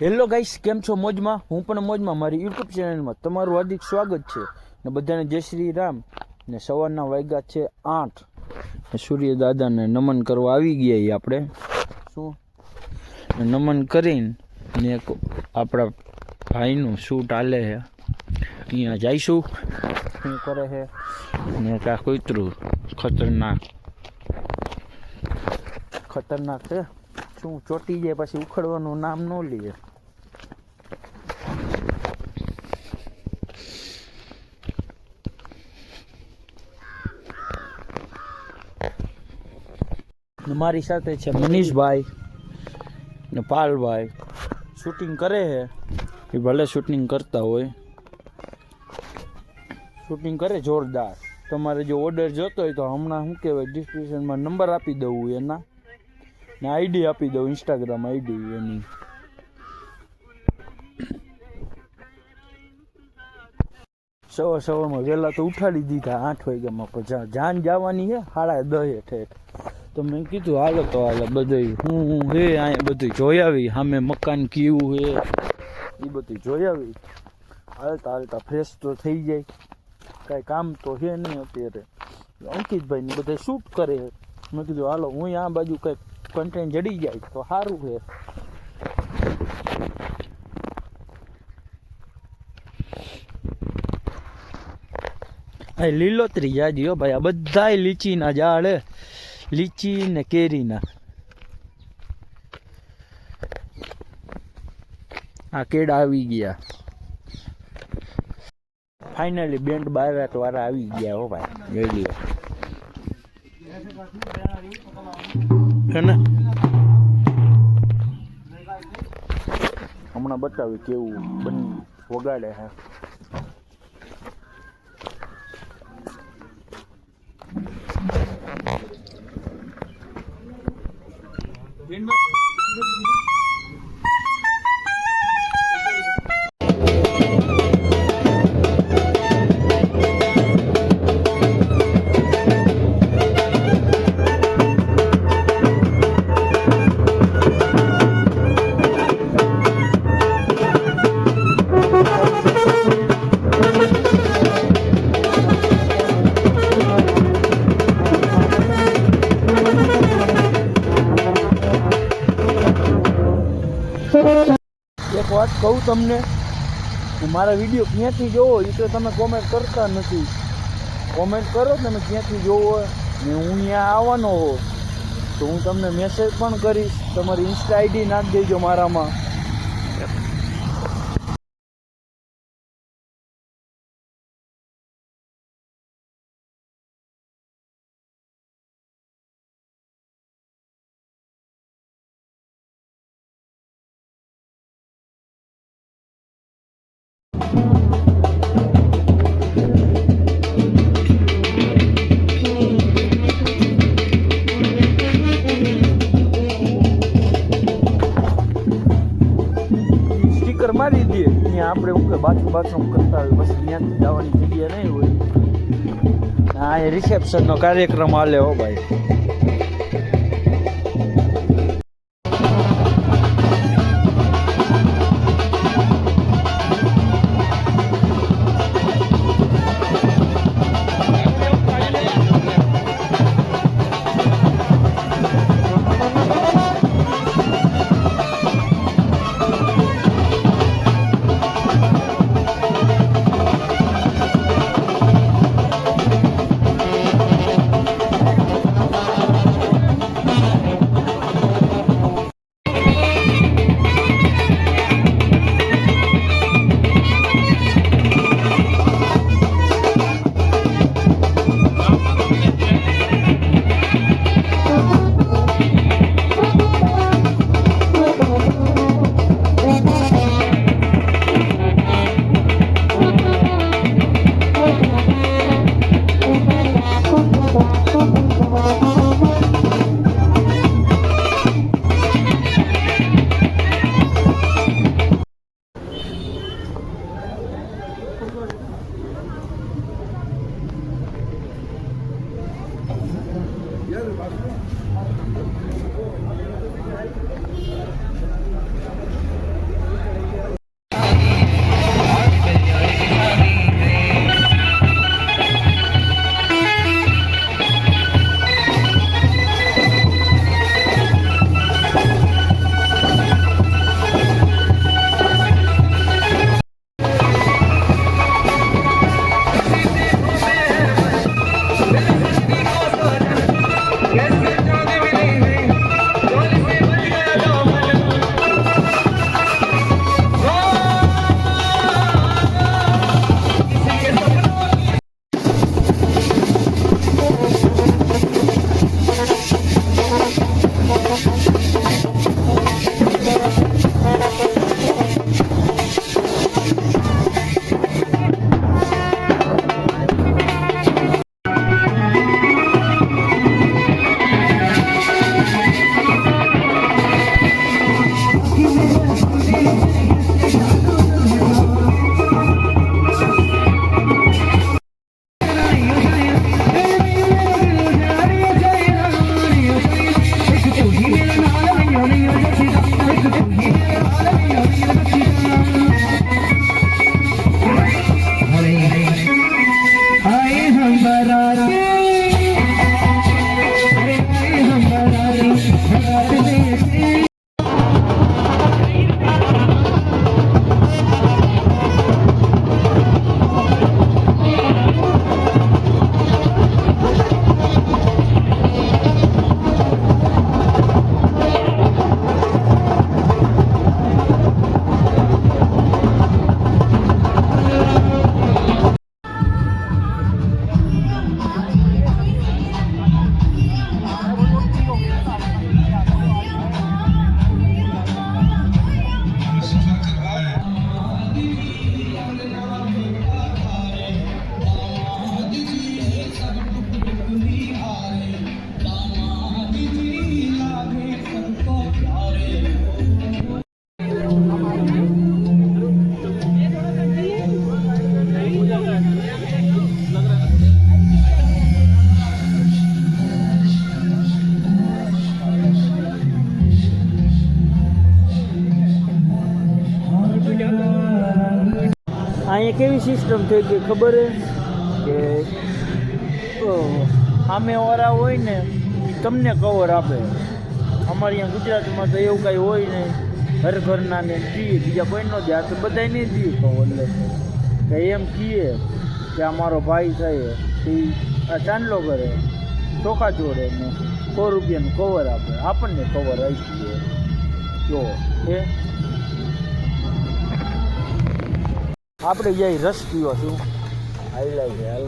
Hello guys, કેમ છો? મોજમાં? હું પણ મોજમાં. મારી યુટ્યુબ ચેનલમાં તમારું હાર્દિક સ્વાગત છે ને બધાને જય શ્રી રામ. ને સવારના વાગ્યા છે 8. સૂર્ય દાદાને નમન કરવા આવી ગયા આપણે શું નમન કરીને ને આપણા ભાઈનું શૂટ હાલે છે અહીંયા જઈશું. શું કરે છે ને કાં કૂતરું ખતરનાક છે. શું ચોટી જાય પછી ઉખડવાનું નામ ન લે. મારી સાથે છે મનીષભાઈ ને પાલભાઈ. શૂટિંગ કરે છે એ ભલે શૂટિંગ કરતા હોય, શૂટિંગ કરે જોરદાર. તમારે જો ઓર્ડર જોતો હોય તો હમણાં શું કહેવાય ડિસ્ક્રિપ્શનમાં નંબર આપી દઉં એના ને આઈડી આપી દઉં, ઇન્સ્ટાગ્રામ આઈડી એની. સવારમાં વહેલા તો ઉઠાડી દીધા 8 વાગ્યામાં. પછી જાન જવાની છે 10:30 ઠેઠ. તો મેં કીધું હાલો તો હાલો બધું હું હે અહીંયા બધું જોઈ આવી. સામે મકાન કેવું છે એ બધું જોઈ આવી. હાલતા ફ્રેશ તો થઈ જાય. કાંઈ કામ તો છે નહીં અત્યારે. અંકિતભાઈ ને બધા શૂટ કરે. મેં કીધું હાલો હું આ બાજુ કંઈક કન્ટેન્ટ જડી જાય તો સારું છે. આ લીલોતરી જાજી હો ભાઈ. આ બધા લીચીના ઝાડ, લીચી ને કેરીના. આ કેળા આવી ગયા. ફાઇનલી બેન્ડ બારાત વાળા આવી ગયા હો ભાઈ. જોઈ લ્યો હે ને. હમણાં બતાવ્યું કેવું બની વગાડે હે. એક વાત કહું તમને, મારા વિડીયો ક્યાંથી જોવો એ તો તમે કોમેન્ટ કરતા નથી. કોમેન્ટ કરો તમે ક્યાંથી જોવો ને હું અહીંયા આવવાનો હો તો હું તમને મેસેજ પણ કરીશ. તમારી ઇન્સ્ટા આઈડી નાખી દેજો મારામાં. મારી દે ત્યાં આપણે હું કે બાથરૂમ કરતા હોય બસ ત્યાંથી જવાની જગ્યા નહીં હોય. હા, એ રિસેપ્શનનો કાર્યક્રમ હાલે હો ભાઈ. અહીંયા કેવી સિસ્ટમ થઈ ગઈ ખબર હે કે સામેવાળા હોય ને ઈ તમને કવર આપે. અમારે અહીંયા ગુજરાતમાં તો એવું કાંઈ હોય નહીં, હર ઘરના ને દઈએ, બીજા કોઈ ન દે. આ તો બધા નહીં દઈએ કવર. એટલે કે એમ કહીએ કે આ મારો ભાઈ થાય એ આ ચાંદલો કરે, ચોખા જોડે ને 100 રૂપિયાનું કવર આપે. આપણને કવર આવી ગયો જો એ આપણે જઈ રસ પીવો છું. હાલ છે હાલ.